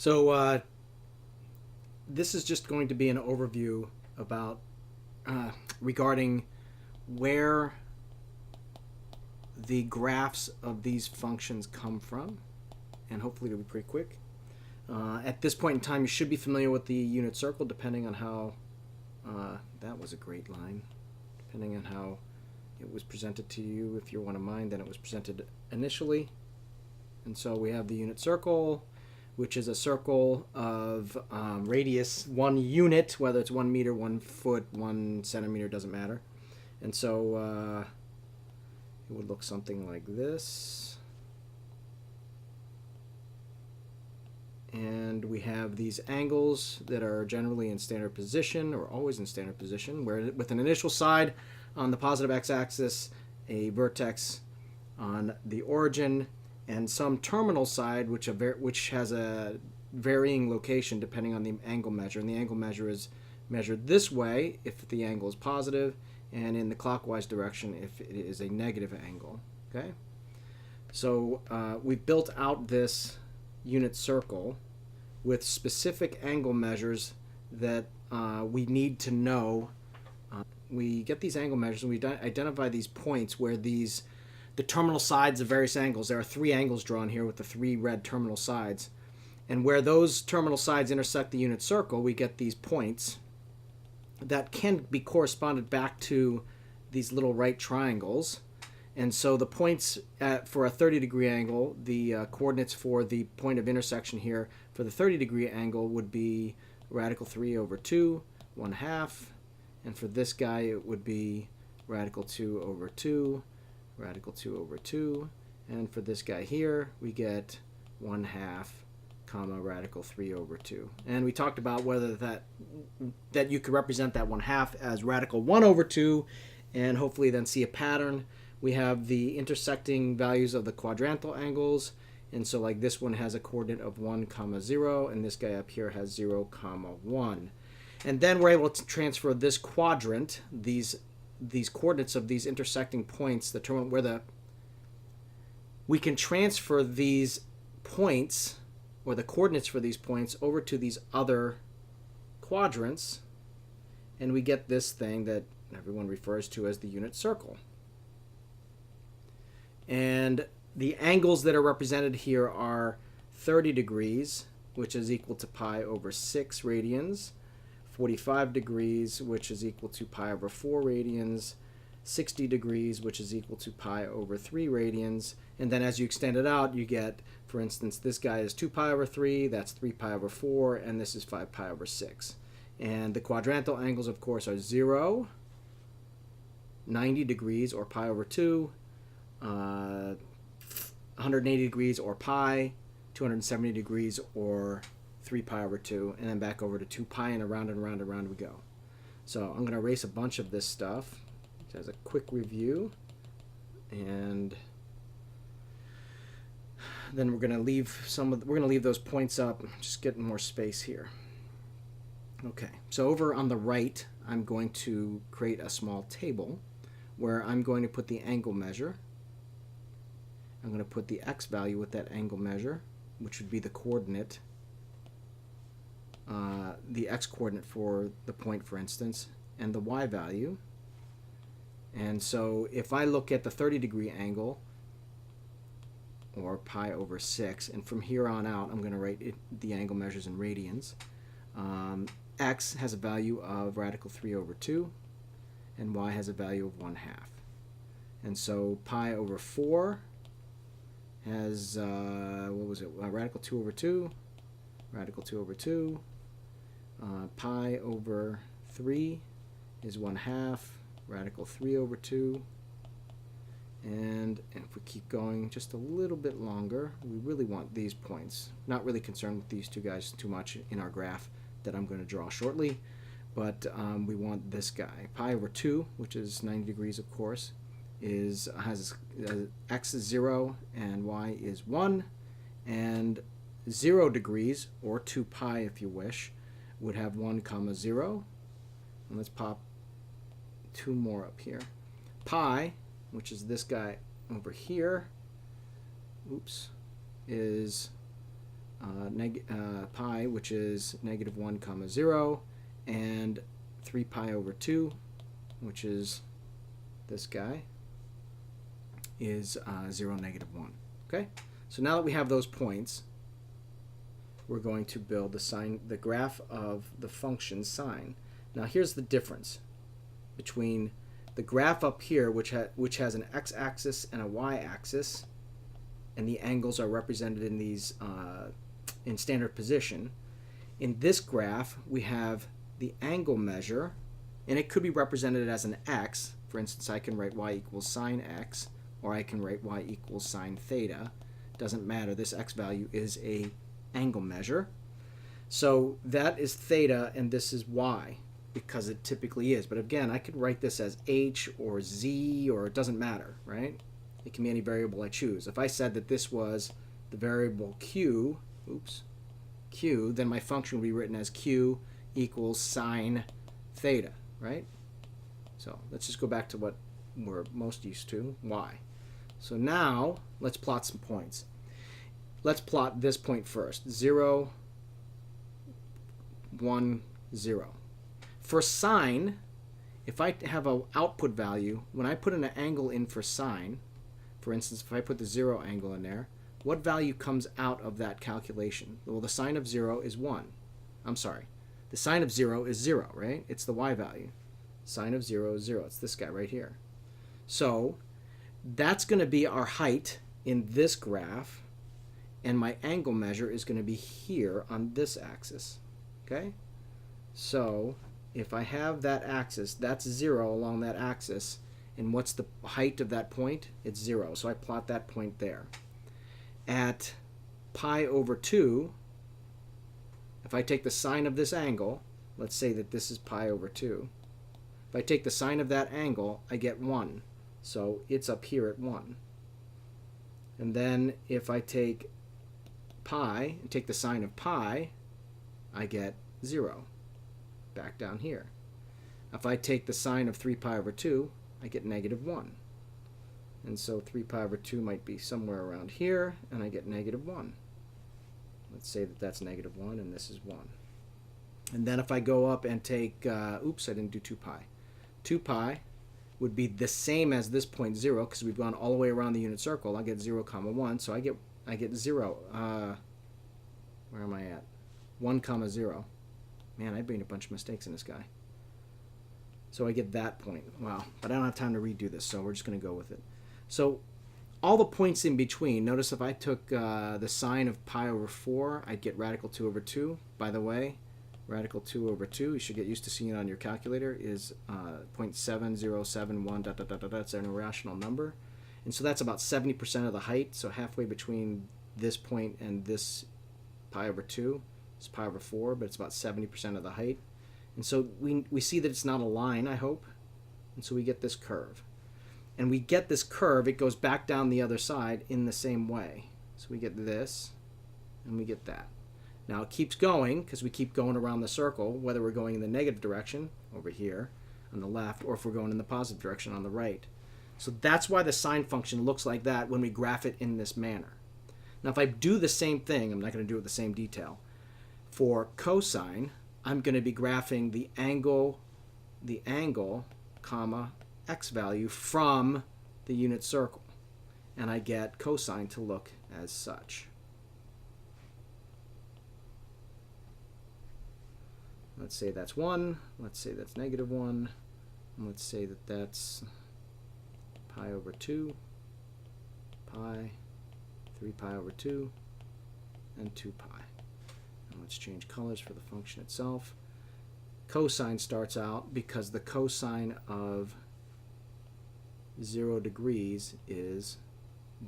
So this is just going to be an overview about regarding where the graphs of these functions come from, and hopefully it'll be pretty quick. At this point in time, you should be familiar with the unit circle, depending on how that was a great line. Depending on how it was presented to you, if you're one of mine, then it was presented initially. And so we have the unit circle, which is a circle of radius 1 unit, whether it's 1 meter, 1 foot, 1 centimeter, doesn't matter. And so it would look something like this. And we have these angles that are generally in standard position, or always in standard position, where with an initial side on the positive x-axis, a vertex on the origin, and some terminal side which has a varying location depending on the angle measure. And the angle measure is measured this way if the angle is positive, and in the clockwise direction if it is a negative angle. Okay, so we've built out this unit circle with specific angle measures that we need to know. We get these angle measures and we identify these points where the terminal sides of various angles. There are 3 angles drawn here with the 3 red terminal sides. And where those terminal sides intersect the unit circle, we get these points that can be corresponded back to these little right triangles. And so the points for a 30-degree angle, the coordinates for the point of intersection here for the 30-degree angle would be radical 3 over 2, 1/2. And for this guy, it would be radical 2 over 2, radical 2 over 2. And for this guy here, we get 1/2, comma, radical 3 over 2. And we talked about whether that you could represent that 1/2 as radical 1 over 2, and hopefully then see a pattern. We have the intersecting values of the quadrantal angles, and so like this one has a coordinate of 1, 0, and this guy up here has 0, 1. And then we're able to transfer this quadrant, these coordinates of these intersecting points, we can transfer these points, or the coordinates for these points, over to these other quadrants, and we get this thing that everyone refers to as the unit circle. And the angles that are represented here are 30 degrees, which is equal to pi over 6 radians, 45 degrees, which is equal to pi over 4 radians, 60 degrees, which is equal to pi over 3 radians. And then as you extend it out, you get, for instance, this guy is 2 pi over 3, that's 3 pi over 4, and this is 5 pi over 6. And the quadrantal angles, of course, are 0, 90 degrees, or pi over 2, 180 degrees, or pi, 270 degrees, or 3 pi over 2, and then back over to 2 pi, and around and around and around we go. So I'm going to erase a bunch of this stuff as a quick review, and then we're going to leave those points up, just getting more space here. Okay, so over on the right, I'm going to create a small table where I'm going to put the angle measure. I'm going to put the x value with that angle measure, which would be the coordinate, the x coordinate for the point, for instance, and the y value. And so if I look at the 30-degree angle, or pi over 6, and from here on out I'm going to write the angle measures in radians. X has a value of radical 3 over 2, and y has a value of 1/2. And so pi over 4 has, radical 2 over 2, radical 2 over 2. Pi over 3 is 1/2, radical 3 over 2. And if we keep going just a little bit longer, we really want these points. Not really concerned with these two guys too much in our graph that I'm going to draw shortly, but we want this guy. Pi over 2, which is 90 degrees, of course, has x is 0 and y is 1, and 0 degrees, or 2 pi if you wish, would have 1, 0. And let's pop 2 more up here. Pi, which is this guy over here, is pi, which is negative 1 comma 0, and 3 pi over 2, which is this guy, is 0, negative 1. Okay? So now that we have those points, we're going to build the graph of the function sine. Now here's the difference between the graph up here, which has an x-axis and a y-axis, and the angles are represented in these in standard position. In this graph, we have the angle measure, and it could be represented as an x. For instance, I can write y equals sine x, or I can write y equals sine theta. Doesn't matter. This x value is a angle measure. So that is theta, and this is y, because it typically is. But again, I could write this as h or z, or it doesn't matter, right? It can be any variable I choose. If I said that this was the variable q, q, then my function would be written as q equals sine theta, right? So let's just go back to what we're most used to, y. So now let's plot some points. Let's plot this point first, 0, 1, 0. For sine, if I have an output value, when I put an angle in for sine, for instance, if I put the 0 angle in there, what value comes out of that calculation? Well, the sine of 0 is 1. I'm sorry. The sine of 0 is 0, right? It's the y value. Sine of 0 is 0. It's this guy right here. So that's going to be our height in this graph, and my angle measure is going to be here on this axis. Okay? So if I have that axis, that's 0 along that axis, and what's the height of that point? It's 0. So I plot that point there. At pi over 2, if I take the sine of this angle, let's say that this is pi over 2. If I take the sine of that angle, I get 1. So it's up here at 1. And then if I take pi and take the sine of pi, I get 0. Back down here. If I take the sine of 3 pi over 2, I get negative 1. And so 3 pi over 2 might be somewhere around here, and I get negative 1. Let's say that that's negative 1, and this is 1. And then if I go up and take, oops, I didn't do 2 pi. 2 pi would be the same as this point 0, because we've gone all the way around the unit circle. I get 0 comma 1, so I get 0. Where am I at? 1 comma 0. Man, I made a bunch of mistakes in this guy. So I get that point. Wow, but I don't have time to redo this, so we're just going to go with it. So all the points in between, notice if I took the sine of pi over 4, I'd get radical 2 over 2. By the way, radical 2 over 2, you should get used to seeing it on your calculator, is 0.7071 ... It's an irrational number. And so that's about 70% of the height, so halfway between this point and this pi over 2. It's pi over 4, but it's about 70% of the height. And so we see that it's not a line, I hope. And so we get this curve. And we get this curve, it goes back down the other side in the same way. So we get this, and we get that. Now it keeps going, because we keep going around the circle, whether we're going in the negative direction, over here, on the left, or if we're going in the positive direction, on the right. So that's why the sine function looks like that when we graph it in this manner. Now if I do the same thing, I'm not going to do it with the same detail. For cosine, I'm going to be graphing the angle, comma, x value from the unit circle. And I get cosine to look as such. Let's say that's 1. Let's say that's negative 1. And let's say that that's pi over 2, pi, 3 pi over 2, and 2 pi. And let's change colors for the function itself. Cosine starts out because the cosine of 0 degrees is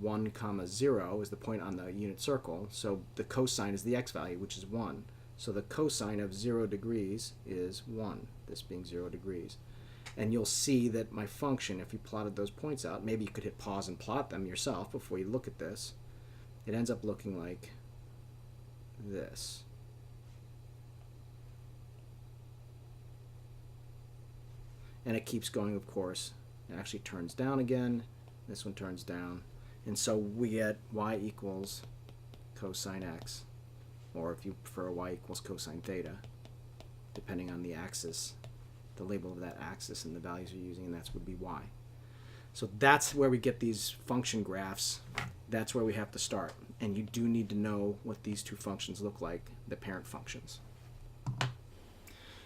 1 comma 0 is the point on the unit circle. So the cosine is the x value, which is 1. So the cosine of 0 degrees is 1, this being 0 degrees. And you'll see that my function, if you plotted those points out, maybe you could hit pause and plot them yourself before you look at this. It ends up looking like this. And it keeps going, of course. It actually turns down again. This one turns down. And so we get y equals cosine x or if you prefer y equals cosine theta, depending on the axis, the label of that axis and the values you're using, and that would be y. So that's where we get these function graphs. That's where we have to start. And you do need to know what these two functions look like, the parent functions.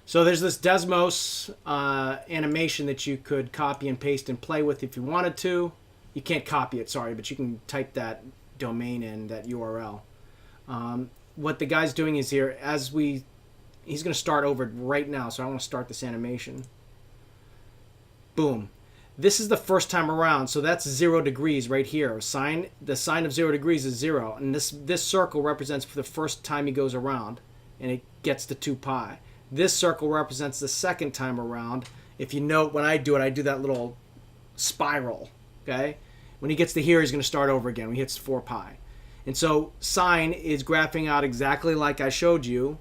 So there's this Desmos animation that you could copy and paste and play with if you wanted to. You can't copy it, sorry, but you can type that domain in, that URL. What the guy's doing is here, he's going to start over right now, so I want to start this animation. Boom. This is the first time around, so that's 0 degrees right here. The sine of 0 degrees is 0, and this circle represents for the first time he goes around, and it gets to 2 pi. This circle represents the second time around. If you note, when I do it, I do that little spiral, okay? When he gets to here, he's going to start over again when he hits 4 pi. And so sine is graphing out exactly like I showed you.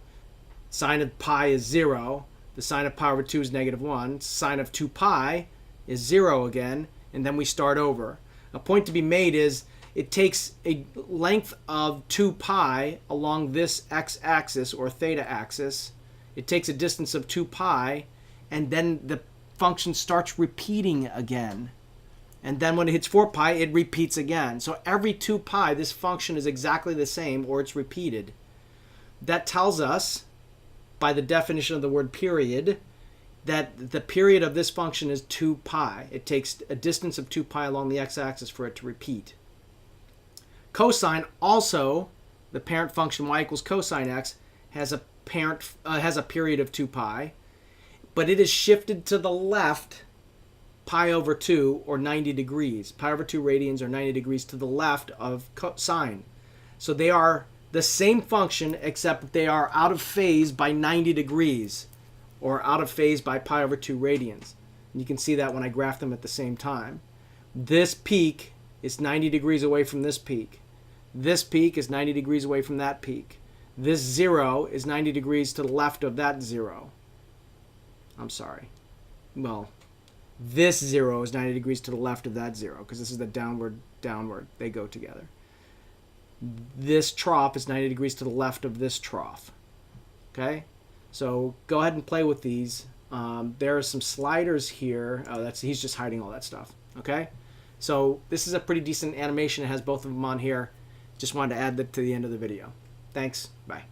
Sine of pi is 0. The sine of pi over 2 is -1. Sine of 2 pi is 0 again, and then we start over. A point to be made is it takes a length of 2 pi along this x-axis or theta axis. It takes a distance of 2 pi, and then the function starts repeating again. And then when it hits 4 pi, it repeats again. So every 2 pi, this function is exactly the same, or it's repeated. That tells us, by the definition of the word period, that the period of this function is 2 pi. It takes a distance of 2 pi along the x-axis for it to repeat. Cosine also, the parent function y equals cosine x, has a period of 2 pi, but it is shifted to the left pi over 2, or 90 degrees. Pi over 2 radians, or 90 degrees to the left of sine. So they are the same function, except they are out of phase by 90 degrees. Or out of phase by pi over 2 radians. And you can see that when I graph them at the same time. This peak is 90 degrees away from this peak. This peak is 90 degrees away from that peak. This 0 is 90 degrees to the left of that 0. I'm sorry. Well, this 0 is 90 degrees to the left of that 0, because this is the downward. They go together. This trough is 90 degrees to the left of this trough. Okay? So go ahead and play with these. There are some sliders here. Oh, he's just hiding all that stuff. Okay? So this is a pretty decent animation. It has both of them on here. Just wanted to add that to the end of the video. Thanks. Bye.